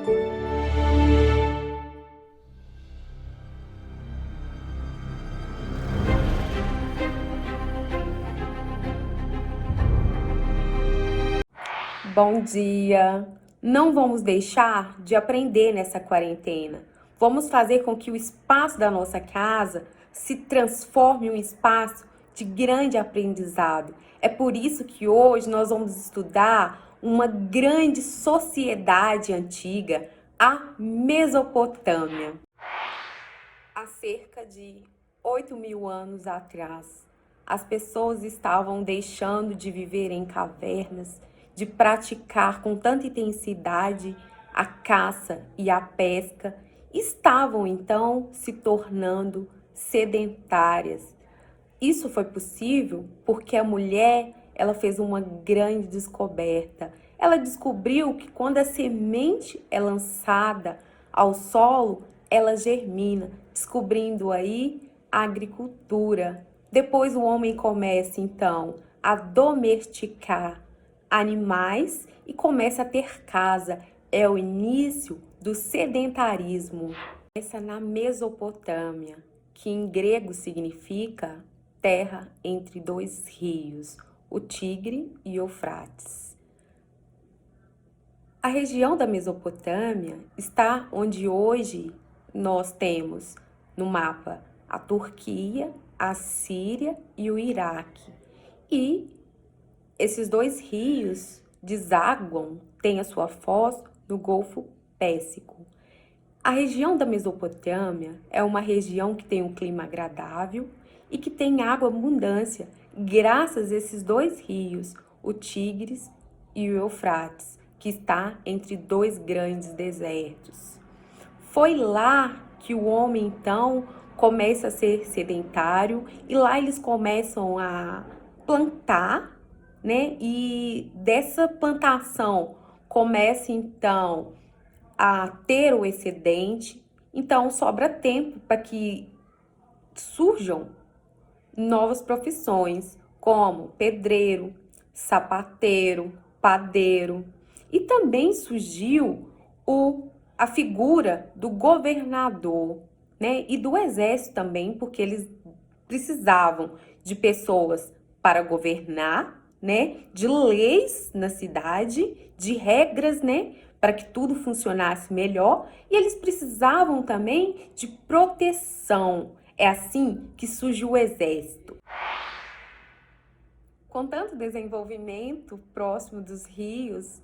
Bom dia! Não vamos deixar de aprender nessa quarentena. Vamos fazer com que o espaço da nossa casa se transforme em um espaço de grande aprendizado. É por isso que hoje nós vamos estudar uma grande sociedade antiga, a Mesopotâmia. Há cerca de 8.000 anos atrás, as pessoas estavam deixando de viver em cavernas, de praticar com tanta intensidade a caça e a pesca, estavam então se tornando sedentárias. Isso foi possível porque a mulher, ela fez uma grande descoberta. Ela descobriu que quando a semente é lançada ao solo, ela germina, descobrindo aí a agricultura. Depois o homem começa então a domesticar animais e começa a ter casa. É o início do sedentarismo. Começa na Mesopotâmia, que em grego significa terra entre dois rios, o Tigre e o Eufrates. A região da Mesopotâmia está onde hoje nós temos no mapa a Turquia, a Síria e o Iraque. E esses dois rios desaguam, têm a sua foz no Golfo Pérsico. A região da Mesopotâmia é uma região que tem um clima agradável e que tem água abundância, graças a esses dois rios, o Tigres e o Eufrates, que está entre dois grandes desertos. Foi lá que o homem, então, começa a ser sedentário e lá eles começam a plantar, né? E dessa plantação começa, então, a ter o excedente, então sobra tempo para que surjam novas profissões, como pedreiro, sapateiro, padeiro. E também surgiu a figura do governador, né? E do exército também, porque eles precisavam de pessoas para governar, né? De leis na cidade, de regras, né? Para que tudo funcionasse melhor. E eles precisavam também de proteção. É assim que surge o exército. Com tanto desenvolvimento próximo dos rios,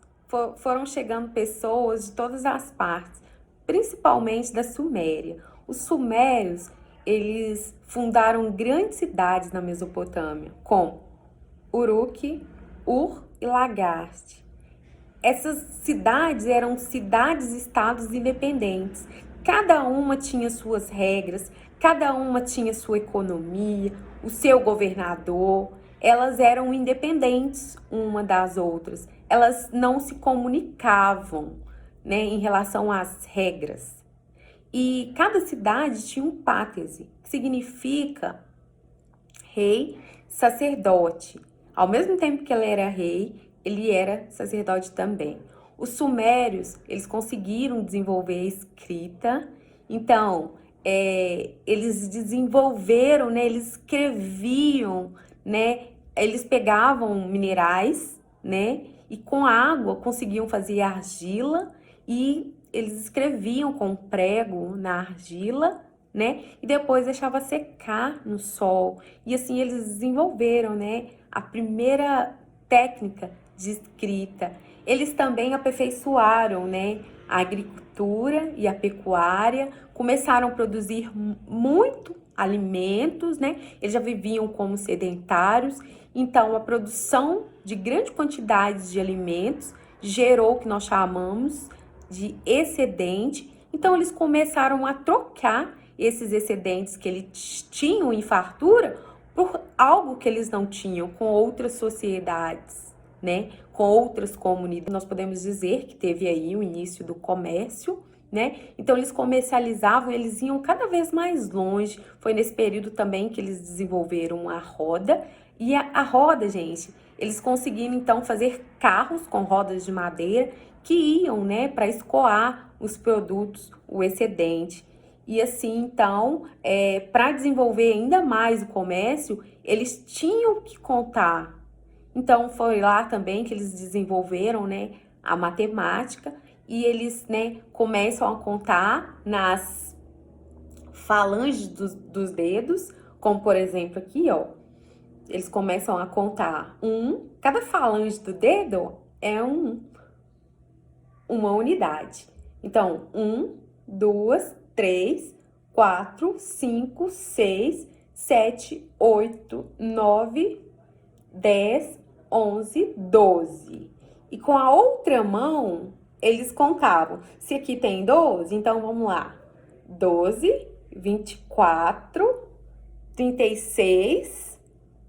foram chegando pessoas de todas as partes, principalmente da Suméria. Os sumérios, eles fundaram grandes cidades na Mesopotâmia, como Uruk, Ur e Lagaste. Essas cidades eram cidades-estados independentes. Cada uma tinha suas regras, cada uma tinha sua economia, o seu governador. Elas eram independentes uma das outras. Elas não se comunicavam, né, em relação às regras. E cada cidade tinha um pátese, que significa rei, sacerdote. Ao mesmo tempo que ele era rei, ele era sacerdote também. Os sumérios, eles conseguiram desenvolver a escrita, então, eles desenvolveram, né, eles escreviam, né, eles pegavam minerais, né, e com água conseguiam fazer argila e eles escreviam com prego na argila, né, e depois deixava secar no sol. E assim eles desenvolveram, né, a primeira técnica de escrita. Eles também aperfeiçoaram, né, a agricultura e a pecuária, começaram a produzir muito alimentos, né? Eles já viviam como sedentários, então a produção de grande quantidade de alimentos gerou o que nós chamamos de excedente. Então eles começaram a trocar esses excedentes que eles tinham em fartura por algo que eles não tinham com outras sociedades, né? Com outras comunidades. Nós podemos dizer que teve aí o início do comércio, né? Então eles comercializavam, eles iam cada vez mais longe. Foi nesse período também que eles desenvolveram a roda. E a roda, gente, eles conseguiram então fazer carros com rodas de madeira que iam, né, para escoar os produtos, o excedente. E assim, então, para desenvolver ainda mais o comércio, eles tinham que contar. Então, foi lá também que eles desenvolveram, né, a matemática e eles, né, começam a contar nas falanges dos dedos, como por exemplo aqui, ó. Eles começam a contar cada falange do dedo é uma unidade. Então, 2, 3, 4, 5, 6, 7, 8, 9, 10, 11, 12. E com a outra mão, eles contavam. Se aqui tem 12, então vamos lá. 12, 24, 36,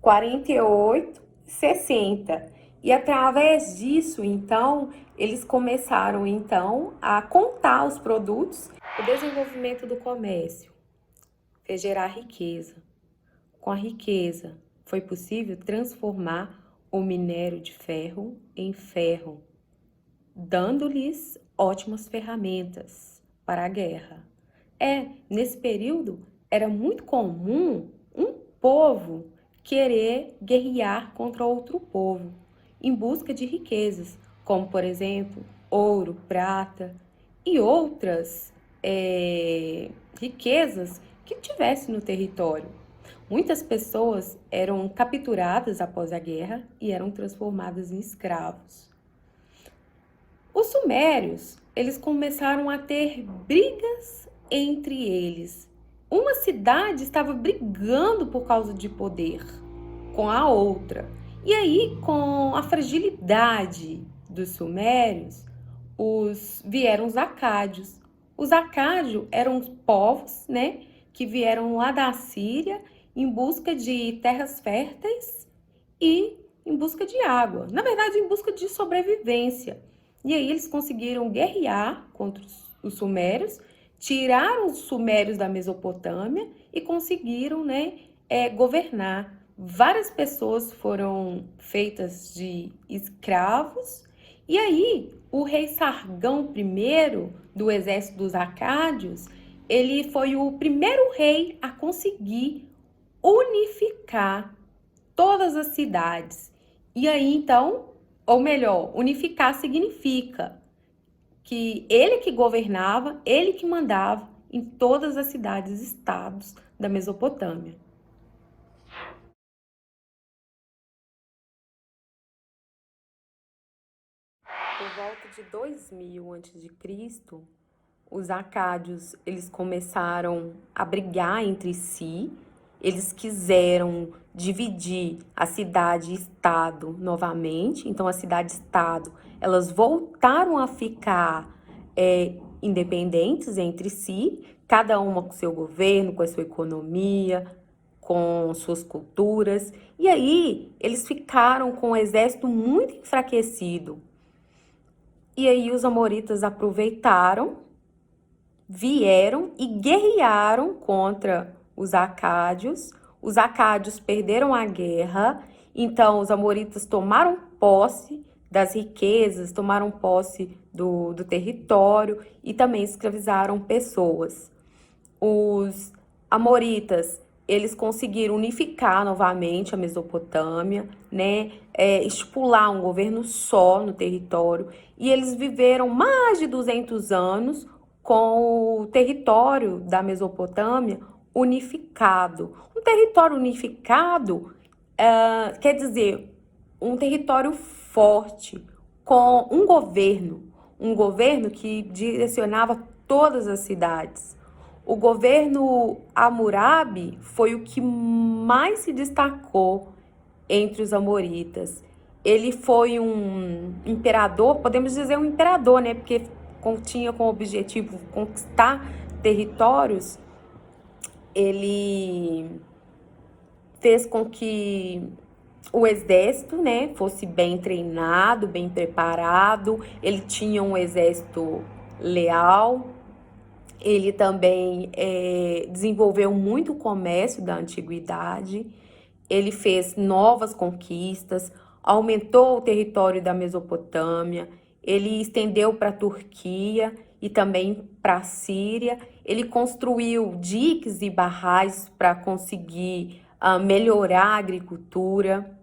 48, 60. E através disso, então, eles começaram então a contar os produtos. O desenvolvimento do comércio fez gerar riqueza. Com a riqueza, foi possível transformar o minério de ferro em ferro, dando-lhes ótimas ferramentas para a guerra. Nesse período, era muito comum um povo querer guerrear contra outro povo, em busca de riquezas, como, por exemplo, ouro, prata e outras riquezas que tivesse no território. Muitas pessoas eram capturadas após a guerra e eram transformadas em escravos. Os sumérios, eles começaram a ter brigas entre eles. Uma cidade estava brigando por causa de poder com a outra. E aí, com a fragilidade dos sumérios, vieram os acádios. Os acádios eram os povos, né, que vieram lá da Síria em busca de terras férteis e em busca de água. Na verdade, em busca de sobrevivência. E aí eles conseguiram guerrear contra os sumérios, tiraram os sumérios da Mesopotâmia e conseguiram, né, governar. Várias pessoas foram feitas de escravos. E aí, o rei Sargão I, do exército dos Acádios, ele foi o primeiro rei a conseguir unificar todas as cidades. E aí, então, ou melhor, unificar significa que ele que governava, ele que mandava em todas as cidades e estados da Mesopotâmia. Por volta de 2000 a.C., os acádios, eles começaram a brigar entre si. Eles quiseram dividir a cidade-estado novamente. Então, a cidade-estado, elas voltaram a ficar independentes entre si, cada uma com seu governo, com a sua economia, com suas culturas. E aí, eles ficaram com o exército muito enfraquecido. E aí, os amoritas aproveitaram, vieram e guerrearam contra os acádios. Os acádios perderam a guerra, então os amoritas tomaram posse das riquezas, tomaram posse do território e também escravizaram pessoas. Os amoritas, eles conseguiram unificar novamente a Mesopotâmia, né? Estipular um governo só no território, e eles viveram mais de 200 anos com o território da Mesopotâmia unificado. Um território unificado quer dizer um território forte, com um governo que direcionava todas as cidades. O governo Hammurabi foi o que mais se destacou entre os amoritas. Ele foi um imperador, podemos dizer um imperador, né? Porque tinha como objetivo conquistar territórios. Ele fez com que o exército, né, fosse bem treinado, bem preparado. Ele tinha um exército leal. Ele também desenvolveu muito o comércio da antiguidade. Ele fez novas conquistas, aumentou o território da Mesopotâmia. ele estendeu para a Turquia e também para a Síria. Ele construiu diques e barragens para conseguir melhorar a agricultura.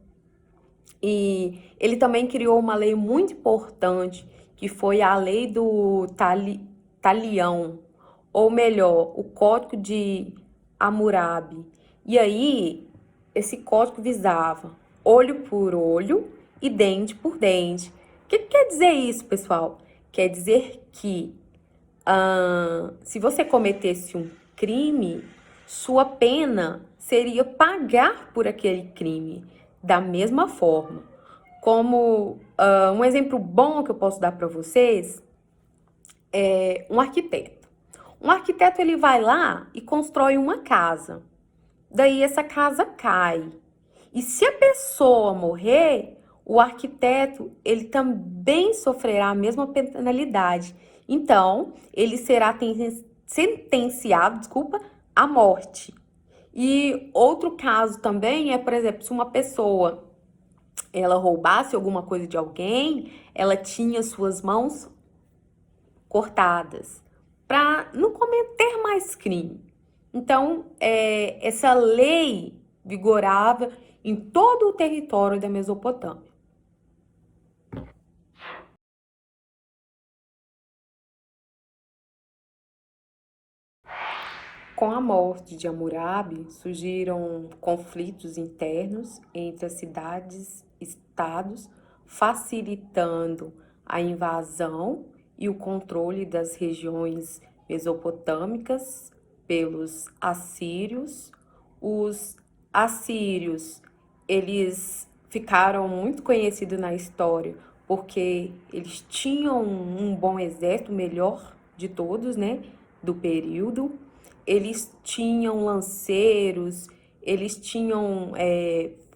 E ele também criou uma lei muito importante, que foi a lei do Talião, ou melhor, o Código de Hammurabi. E aí, esse código visava olho por olho e dente por dente. O que quer dizer isso, pessoal? Quer dizer que se você cometesse um crime, sua pena seria pagar por aquele crime. Da mesma forma, como um exemplo bom que eu posso dar para vocês é um arquiteto. Um arquiteto ele vai lá e constrói uma casa. Daí essa casa cai. E se a pessoa morrer, o arquiteto ele também sofrerá a mesma penalidade. Então, ele será sentenciado, desculpa, à morte. E outro caso também é, por exemplo, se uma pessoa ela roubasse alguma coisa de alguém, ela tinha suas mãos cortadas para não cometer mais crime. Então, essa lei vigorava em todo o território da Mesopotâmia. Com a morte de Hammurabi, surgiram conflitos internos entre as cidades-estados, facilitando a invasão e o controle das regiões mesopotâmicas pelos assírios. Os assírios, eles ficaram muito conhecidos na história porque eles tinham um bom exército, o melhor de todos, né, do período. Eles tinham lanceiros, eles tinham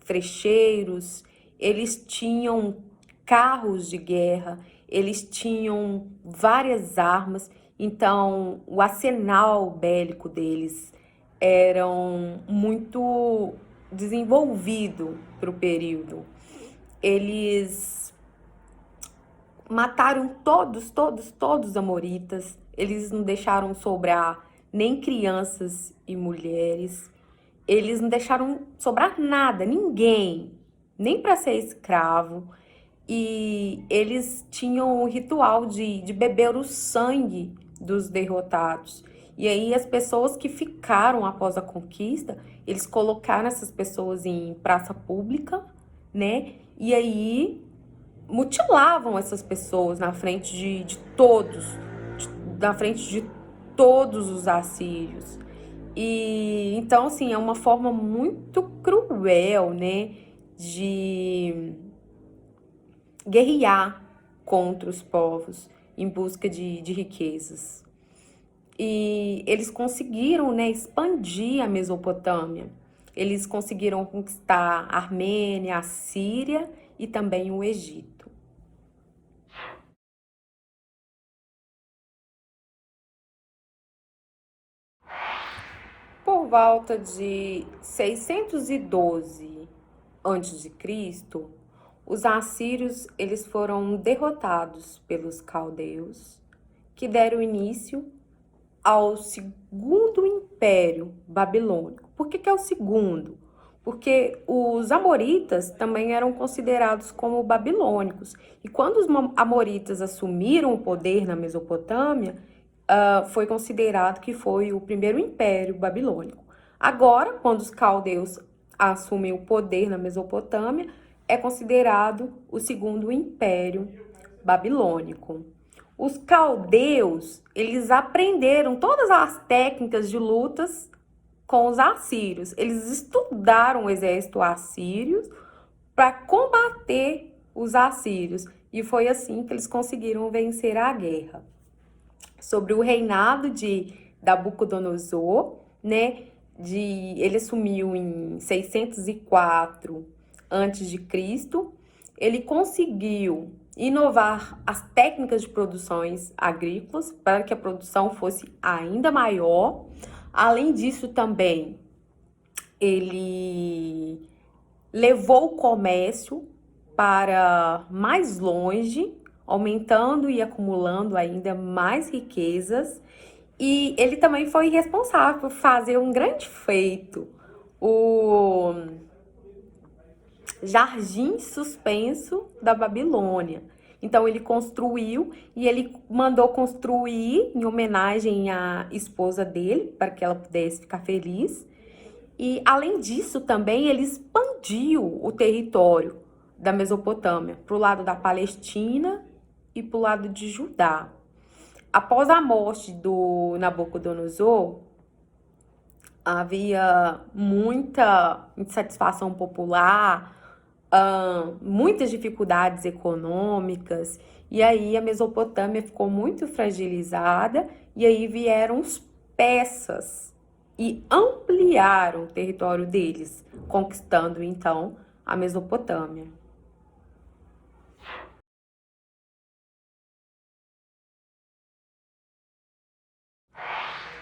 frecheiros, eles tinham carros de guerra, eles tinham várias armas. Então, o arsenal bélico deles eram muito desenvolvido para o período. Eles mataram todos os amoritas. Eles não deixaram sobrar nem crianças e mulheres. Eles não deixaram sobrar nada, ninguém, nem para ser escravo. E eles tinham o ritual de beber o sangue dos derrotados. E aí as pessoas que ficaram após a conquista, eles colocaram essas pessoas em praça pública, né? E aí mutilavam essas pessoas na frente de todos, na frente de todos os assírios. E então, assim, é uma forma muito cruel, né, de guerrear contra os povos em busca de riquezas. E eles conseguiram, né, expandir a Mesopotâmia. Eles conseguiram conquistar a Armênia, a Síria e também o Egito. Por volta de 612 a.C., os assírios eles foram derrotados pelos caldeus, que deram início ao segundo império babilônico. Por que é o segundo? Porque os amoritas também eram considerados como babilônicos. E quando os amoritas assumiram o poder na Mesopotâmia, foi considerado que foi o primeiro império babilônico. Agora, quando os caldeus assumem o poder na Mesopotâmia, é considerado o segundo império babilônico. Os caldeus, eles aprenderam todas as técnicas de lutas com os assírios. Eles estudaram o exército assírio para combater os assírios. E foi assim que eles conseguiram vencer a guerra. Sobre o reinado de Nabucodonosor, né? Ele assumiu em 604 a.C. Ele conseguiu inovar as técnicas de produções agrícolas para que a produção fosse ainda maior. Além disso, também ele levou o comércio para mais longe, aumentando e acumulando ainda mais riquezas. E ele também foi responsável por fazer um grande feito, o jardim suspenso da Babilônia. Então ele construiu e ele mandou construir em homenagem à esposa dele, para que ela pudesse ficar feliz. E além disso também ele expandiu o território da Mesopotâmia para o lado da Palestina e para o lado de Judá. Após a morte do Nabucodonosor, havia muita insatisfação popular, muitas dificuldades econômicas, e aí a Mesopotâmia ficou muito fragilizada, e aí vieram os persas e ampliaram o território deles, conquistando então a Mesopotâmia.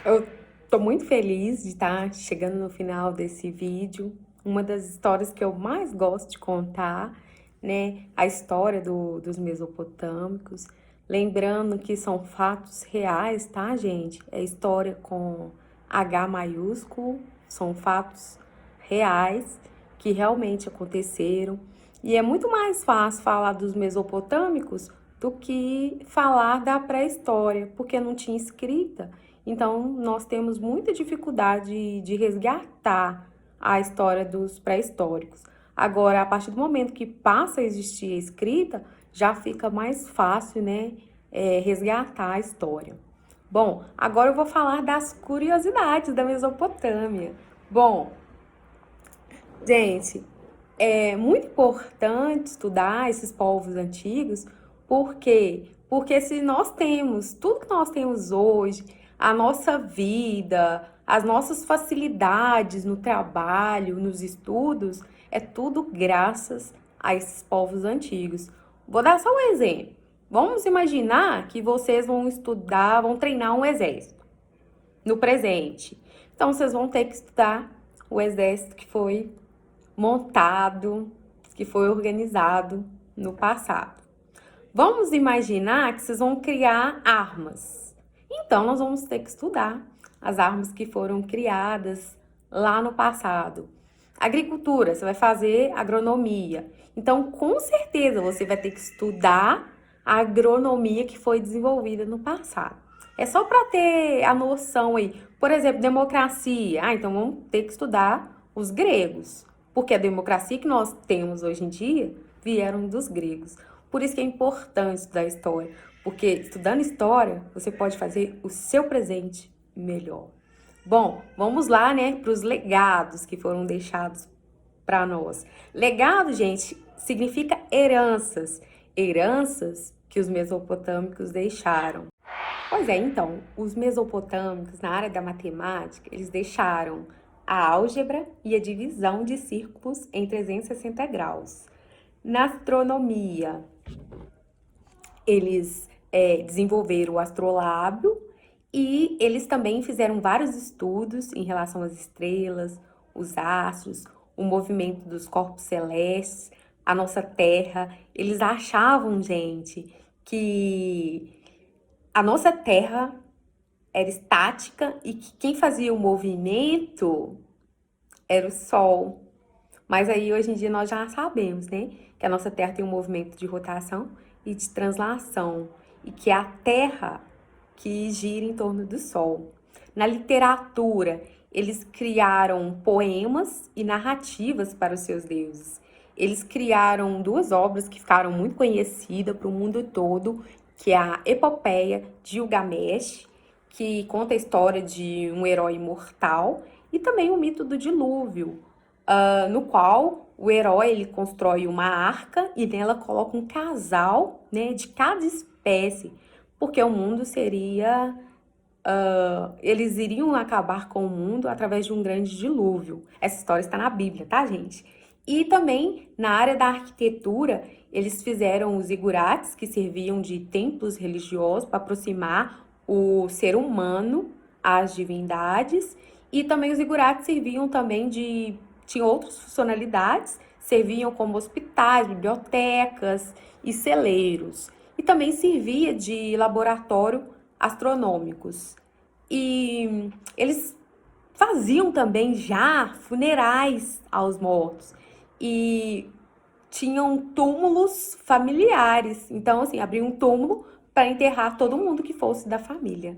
Eu tô muito feliz de estar chegando no final desse vídeo. Uma das histórias que eu mais gosto de contar, né? A história dos mesopotâmicos. Lembrando que são fatos reais, tá, gente? É história com H maiúsculo, são fatos reais que realmente aconteceram. E é muito mais fácil falar dos mesopotâmicos do que falar da pré-história, porque não tinha escrita. Então, nós temos muita dificuldade de resgatar a história dos pré-históricos. Agora, a partir do momento que passa a existir a escrita, já fica mais fácil, né, resgatar a história. Bom, agora eu vou falar das curiosidades da Mesopotâmia. Bom, gente, é muito importante estudar esses povos antigos, por quê? Porque se nós temos tudo que nós temos hoje, a nossa vida, as nossas facilidades no trabalho, nos estudos, é tudo graças a esses povos antigos. Vou dar só um exemplo. Vamos imaginar que vocês vão estudar, vão treinar um exército no presente. Então, vocês vão ter que estudar o exército que foi montado, que foi organizado no passado. Vamos imaginar que vocês vão criar armas. Então, nós vamos ter que estudar as armas que foram criadas lá no passado. Agricultura, você vai fazer agronomia. Então, com certeza, você vai ter que estudar a agronomia que foi desenvolvida no passado. É só para ter a noção aí. Por exemplo, democracia. Então vamos ter que estudar os gregos. Porque a democracia que nós temos hoje em dia vieram dos gregos. Por isso que é importante estudar história. Porque estudando história, você pode fazer o seu presente melhor. Bom, vamos lá, né, para os legados que foram deixados para nós. Legado, gente, significa heranças. Heranças que os mesopotâmicos deixaram. Pois é, então, os mesopotâmicos, na área da matemática, eles deixaram a álgebra e a divisão de círculos em 360 graus. Na astronomia, eles desenvolveram o astrolábio e eles também fizeram vários estudos em relação às estrelas, os astros, o movimento dos corpos celestes, a nossa Terra. Eles achavam, gente, que a nossa Terra era estática e que quem fazia o movimento era o Sol. Mas aí hoje em dia nós já sabemos, né? Que a nossa Terra tem um movimento de rotação e de translação e que é a Terra que gira em torno do Sol. Na literatura, eles criaram poemas e narrativas para os seus deuses. Eles criaram duas obras que ficaram muito conhecidas para o mundo todo, que é a Epopeia de Gilgamesh, que conta a história de um herói imortal, e também o mito do dilúvio, no qual o herói ele constrói uma arca e nela coloca um casal, né, de cada espécie, porque o mundo seria eles iriam acabar com o mundo através de um grande dilúvio. Essa história está na Bíblia, tá, gente? E também na área da arquitetura, eles fizeram os igurates, que serviam de templos religiosos para aproximar o ser humano às divindades. E também os igurates serviam também de... tinham outras funcionalidades, serviam como hospitais, bibliotecas e celeiros. E e também servia de laboratório astronômicos. E eles faziam também já funerais aos mortos e tinham túmulos familiares. Então, assim, abriam um túmulo para enterrar todo mundo que fosse da família.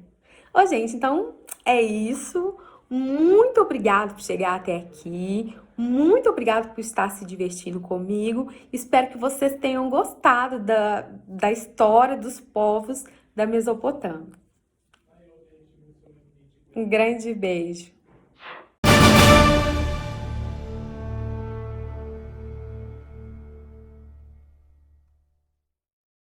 Ô, gente, então é isso. Muito obrigado por chegar até aqui. Muito obrigado por estar se divertindo comigo. Espero que vocês tenham gostado da história dos povos da Mesopotâmia. Um grande beijo.